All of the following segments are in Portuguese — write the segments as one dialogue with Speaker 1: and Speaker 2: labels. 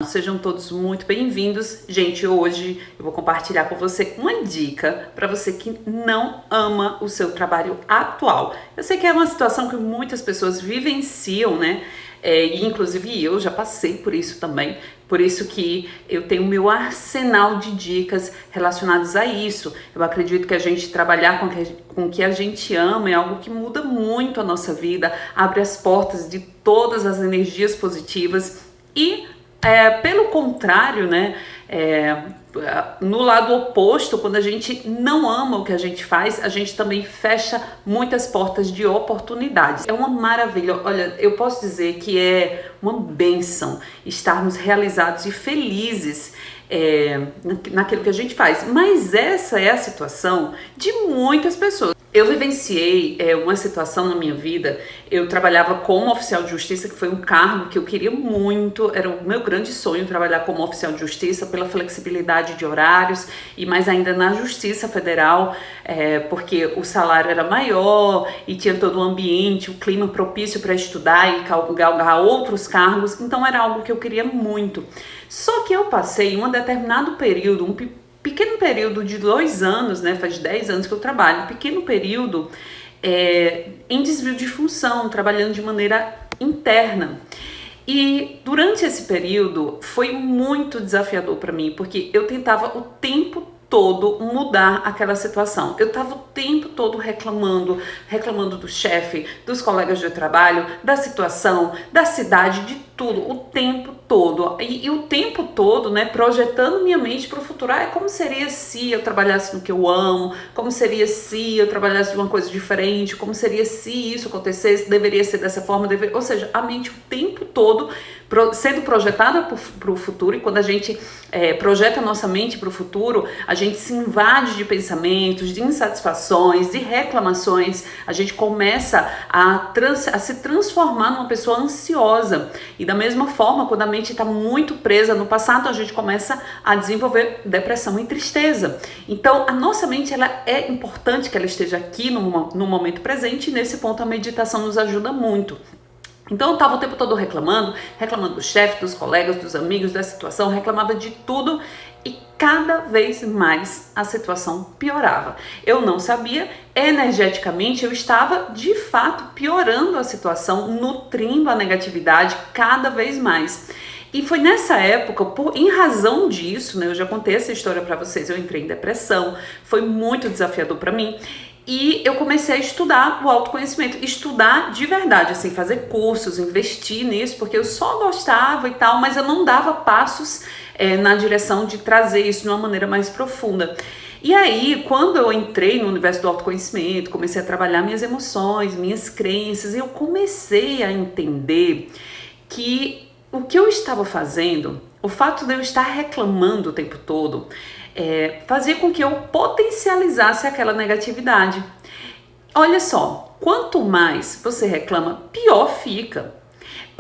Speaker 1: sejam todos muito bem-vindos. Gente, hoje eu vou compartilhar com você uma dica para você que não ama o seu trabalho atual. Eu sei que é uma situação que muitas pessoas vivenciam, né? E inclusive eu já passei por isso também, por isso que eu tenho o meu arsenal de dicas relacionadas a isso. Eu acredito que a gente trabalhar com o que a gente ama é algo que muda muito a nossa vida, abre as portas de todas as energias positivas e, pelo contrário, né, no lado oposto, quando a gente não ama o que a gente faz, a gente também fecha muitas portas de oportunidades. É uma maravilha. Olha, eu posso dizer que é uma bênção estarmos realizados e felizes naquilo que a gente faz. Mas essa é a situação de muitas pessoas. Eu vivenciei uma situação na minha vida. Eu trabalhava como oficial de justiça, que foi um cargo que eu queria muito, era o meu grande sonho trabalhar como oficial de justiça pela flexibilidade de horários e mais ainda na Justiça Federal, porque o salário era maior e tinha todo o ambiente, o clima propício para estudar e galgar outros cargos, então era algo que eu queria muito. Só que eu passei um determinado período, pequeno período de 2 anos, né, faz 10 anos que eu trabalho, um pequeno período em desvio de função, trabalhando de maneira interna. E durante esse período foi muito desafiador para mim, porque eu tentava o tempo todo mudar aquela situação. Eu estava o tempo todo reclamando do chefe, dos colegas de trabalho, da situação, da cidade, de tudo, o tempo todo. E o tempo todo, né, projetando minha mente para o futuro. Como seria se eu trabalhasse no que eu amo? Como seria se eu trabalhasse de uma coisa diferente? Como seria se isso acontecesse? Deveria ser dessa forma? Ou seja, a mente o tempo todo sendo projetada para o futuro. E quando a gente projeta a nossa mente para o futuro, a gente se invade de pensamentos, de insatisfações, de reclamações. A gente começa a se transformar numa pessoa ansiosa. E da mesma forma, quando a mente está muito presa no passado, a gente começa a desenvolver depressão e tristeza. Então, a nossa mente, ela é importante que ela esteja aqui no momento presente, e nesse ponto a meditação nos ajuda muito. Então eu estava o tempo todo reclamando do chefe, dos colegas, dos amigos, da situação, reclamava de tudo e cada vez mais a situação piorava. Eu não sabia, energeticamente eu estava de fato piorando a situação, nutrindo a negatividade cada vez mais. E foi nessa época, em razão disso, né, eu já contei essa história para vocês, eu entrei em depressão, foi muito desafiador para mim. E eu comecei a estudar o autoconhecimento, estudar de verdade, assim, fazer cursos, investir nisso, porque eu só gostava e tal, mas eu não dava passos na direção de trazer isso de uma maneira mais profunda. E aí, quando eu entrei no universo do autoconhecimento, comecei a trabalhar minhas emoções, minhas crenças, eu comecei a entender que o que eu estava fazendo, o fato de eu estar reclamando o tempo todo, fazia com que eu potencializasse aquela negatividade. Olha só, quanto mais você reclama, pior fica.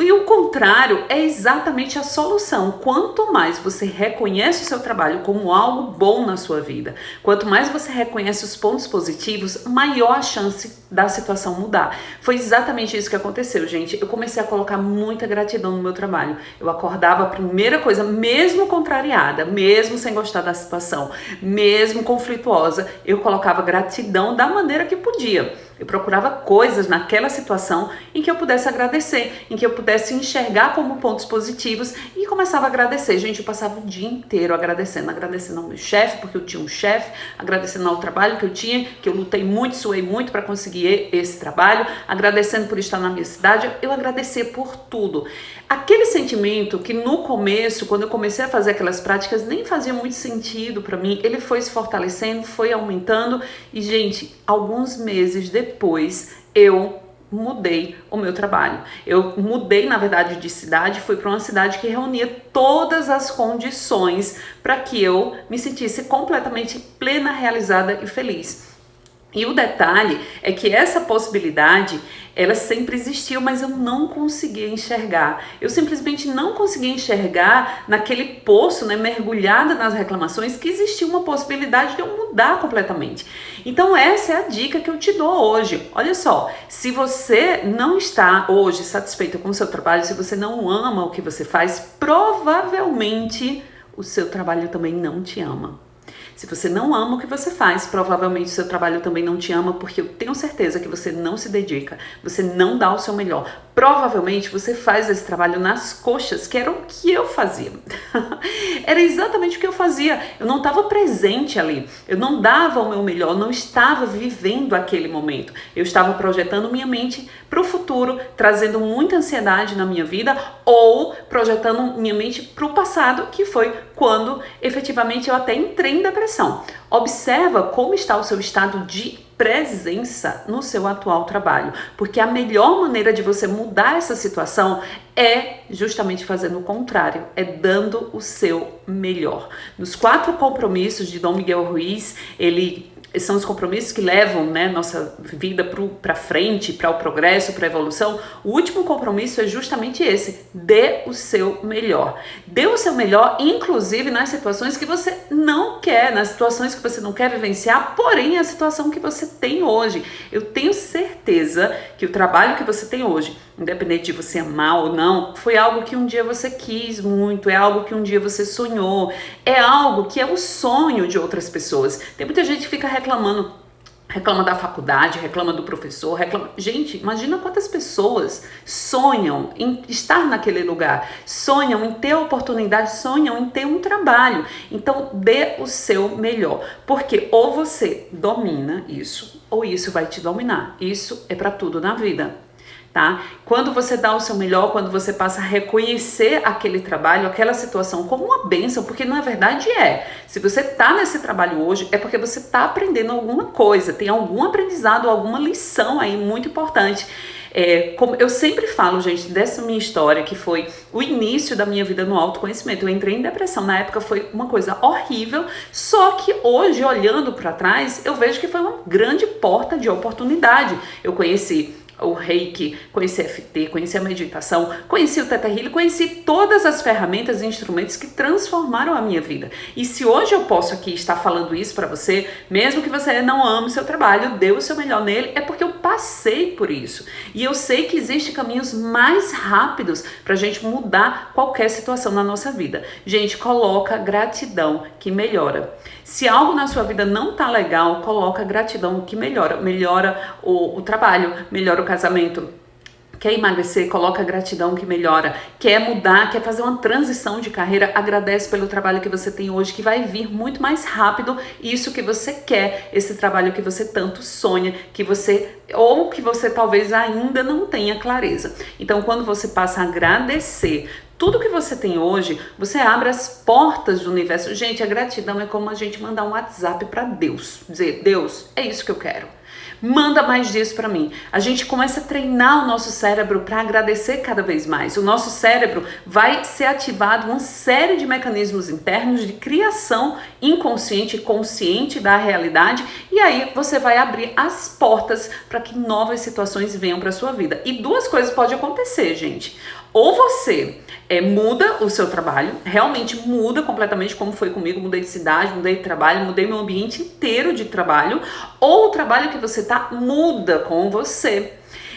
Speaker 1: E o contrário é exatamente a solução. Quanto mais você reconhece o seu trabalho como algo bom na sua vida, quanto mais você reconhece os pontos positivos, maior a chance da situação mudar. Foi exatamente isso que aconteceu, gente. Eu comecei a colocar muita gratidão no meu trabalho. Eu acordava, a primeira coisa, mesmo contrariada, mesmo sem gostar da situação, mesmo conflituosa, eu colocava gratidão da maneira que podia. Eu procurava coisas naquela situação em que eu pudesse agradecer, em que eu pudesse enxergar como pontos positivos e começava a agradecer. Gente, eu passava o dia inteiro agradecendo ao meu chefe, porque eu tinha um chefe, agradecendo ao trabalho que eu tinha, que eu lutei muito, suei muito para conseguir esse trabalho, agradecendo por estar na minha cidade, eu agradecia por tudo. Aquele sentimento que no começo, quando eu comecei a fazer aquelas práticas, nem fazia muito sentido para mim, ele foi se fortalecendo, foi aumentando e, gente, alguns meses depois eu mudei o meu trabalho. Eu mudei, na verdade, de cidade, fui para uma cidade que reunia todas as condições para que eu me sentisse completamente plena, realizada e feliz. E o detalhe é que essa possibilidade, ela sempre existiu, mas eu não conseguia enxergar. Eu simplesmente não conseguia enxergar naquele poço, né, mergulhada nas reclamações, que existia uma possibilidade de eu mudar completamente. Então essa é a dica que eu te dou hoje. Olha só, se você não está hoje satisfeito com o seu trabalho, se você não ama o que você faz, provavelmente o seu trabalho também não te ama. Se você não ama o que você faz, provavelmente o seu trabalho também não te ama, porque eu tenho certeza que você não se dedica, você não dá o seu melhor. Provavelmente você faz esse trabalho nas coxas, que era o que eu fazia. Era exatamente o que eu fazia. Eu não estava presente ali, eu não dava o meu melhor, não estava vivendo aquele momento. Eu estava projetando minha mente para o futuro, trazendo muita ansiedade na minha vida, ou projetando minha mente para o passado, que foi quando efetivamente eu até entrei em depressão. Observa como está o seu estado de presença no seu atual trabalho, porque a melhor maneira de você mudar essa situação é justamente fazendo o contrário, é dando o seu melhor. Nos 4 compromissos de Dom Miguel Ruiz, são os compromissos que levam, né, nossa vida para frente, para o progresso, para a evolução. O último compromisso é justamente esse: dê o seu melhor. Dê o seu melhor, inclusive nas situações que você não quer, nas situações que você não quer vivenciar, porém é a situação que você tem hoje. Eu tenho certeza que o trabalho que você tem hoje, independente de você amar ou não, foi algo que um dia você quis muito, é algo que um dia você sonhou, é algo que é o sonho de outras pessoas. Tem muita gente que fica reclama da faculdade, reclama do professor, reclama... Gente, imagina quantas pessoas sonham em estar naquele lugar, sonham em ter oportunidade, sonham em ter um trabalho. Então, dê o seu melhor, porque ou você domina isso, ou isso vai te dominar. Isso é para tudo na vida. Tá? Quando você dá o seu melhor, quando você passa a reconhecer aquele trabalho, aquela situação como uma bênção, porque na verdade se você tá nesse trabalho hoje, é porque você tá aprendendo alguma coisa, tem algum aprendizado, alguma lição aí muito importante. Como eu sempre falo, gente, dessa minha história, que foi o início da minha vida no autoconhecimento. Eu entrei em depressão, na época foi uma coisa horrível, só que hoje, olhando para trás, eu vejo que foi uma grande porta de oportunidade. Eu conheci o Reiki, conheci FT, conheci a meditação, conheci o Theta Healing, conheci todas as ferramentas e instrumentos que transformaram a minha vida. E se hoje eu posso aqui estar falando isso para você, mesmo que você não ame o seu trabalho, dê o seu melhor nele, é porque eu passei por isso. E eu sei que existem caminhos mais rápidos para a gente mudar qualquer situação na nossa vida. Gente, coloca gratidão que melhora. Se algo na sua vida não tá legal, coloca gratidão que melhora. Melhora o trabalho, melhora o casamento. Quer emagrecer? Coloca gratidão que melhora. Quer mudar? Quer fazer uma transição de carreira? Agradece pelo trabalho que você tem hoje, que vai vir muito mais rápido. Isso que você quer, esse trabalho que você tanto sonha, que você talvez ainda não tenha clareza. Então, quando você passa a agradecer tudo que você tem hoje, você abre as portas do universo. Gente, a gratidão é como a gente mandar um WhatsApp para Deus. Dizer, Deus, é isso que eu quero. Manda mais disso para mim. A gente começa a treinar o nosso cérebro para agradecer cada vez mais. O nosso cérebro vai ser ativado uma série de mecanismos internos de criação inconsciente e consciente da realidade, e aí você vai abrir as portas para que novas situações venham para sua vida. E 2 coisas podem acontecer, gente. Ou você muda o seu trabalho, realmente muda completamente, como foi comigo, mudei de cidade, mudei de trabalho, mudei meu ambiente inteiro de trabalho, ou o trabalho que você tá muda com você.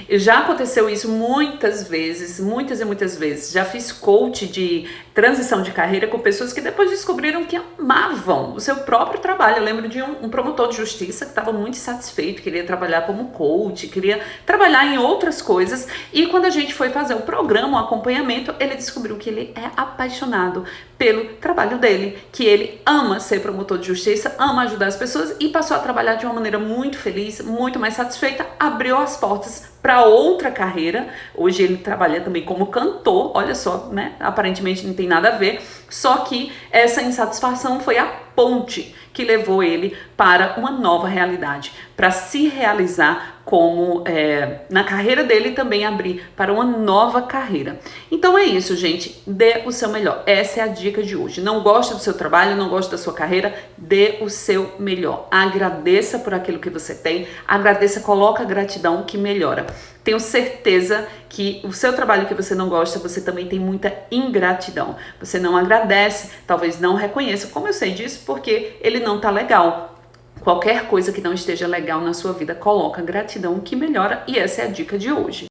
Speaker 1: Já aconteceu isso muitas vezes, muitas e muitas vezes. Já fiz coach de transição de carreira com pessoas que depois descobriram que amavam o seu próprio trabalho. Eu lembro de um promotor de justiça que estava muito satisfeito, queria trabalhar como coach, queria trabalhar em outras coisas. E quando a gente foi fazer o programa, o acompanhamento, ele descobriu que ele é apaixonado pelo trabalho dele, que ele ama ser promotor de justiça, ama ajudar as pessoas e passou a trabalhar de uma maneira muito feliz, muito mais satisfeita, abriu as portas para outra carreira. Hoje ele trabalha também como cantor, olha só, né? Aparentemente não tem nada a ver, só que essa insatisfação foi a ponte que levou ele para uma nova realidade, para se realizar como na carreira dele e também abrir para uma nova carreira. Então é isso, gente, dê o seu melhor. Essa é a dica de hoje. Não gosta do seu trabalho, não gosta da sua carreira, dê o seu melhor. Agradeça por aquilo que você tem, agradeça, coloca a gratidão que melhora. Tenho certeza que o seu trabalho que você não gosta, você também tem muita ingratidão. Você não agradece, talvez não reconheça. Como eu sei disso? Porque ele não tá legal. Qualquer coisa que não esteja legal na sua vida, coloca gratidão que melhora, e essa é a dica de hoje.